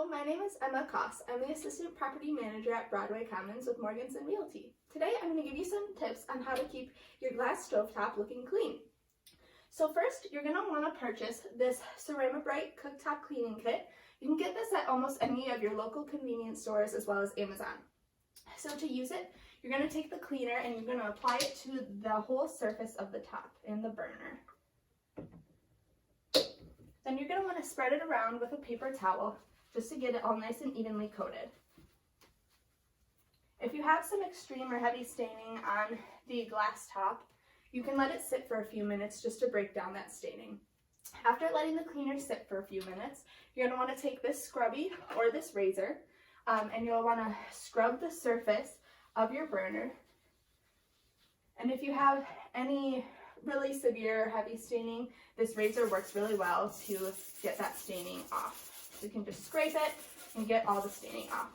Hello, my name is Emma Koss. I'm the Assistant Property Manager at Broadway Commons with Morganson Realty. Today I'm going to give you some tips on how to keep your glass stovetop looking clean. So first, you're going to want to purchase this Ceramibrite cooktop cleaning kit. You can get this at almost any of your local convenience stores as well as Amazon. So to use it, you're going to take the cleaner and you're going to apply it to the whole surface of the top in the burner. Then you're going to want to spread it around with a paper towel just to get it all nice and evenly coated. If you have some extreme or heavy staining on the glass top, you can let it sit for a few minutes just to break down that staining. After letting the cleaner sit for a few minutes, you're going to want to take this scrubby or this razor and you'll want to scrub the surface of your burner. And if you have any really severe heavy staining, this razor works really well to get that staining off. So you can just scrape it and get all the staining off.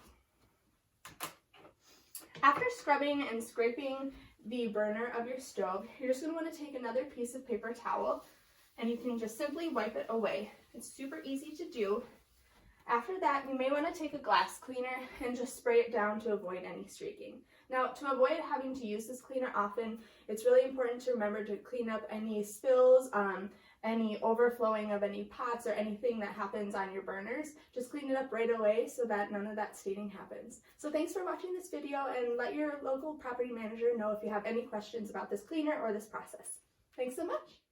After scrubbing and scraping the burner of your stove, you're just going to want to take another piece of paper towel and you can just simply wipe it away. It's super easy to do. After that, you may want to take a glass cleaner and just spray it down to avoid any streaking. Now, to avoid having to use this cleaner often, it's really important to remember to clean up any spills, any overflowing of any pots or anything that happens on your burners. Just clean it up right away so that none of that staining happens. So thanks for watching this video, and let your local property manager know if you have any questions about this cleaner or this process. Thanks so much.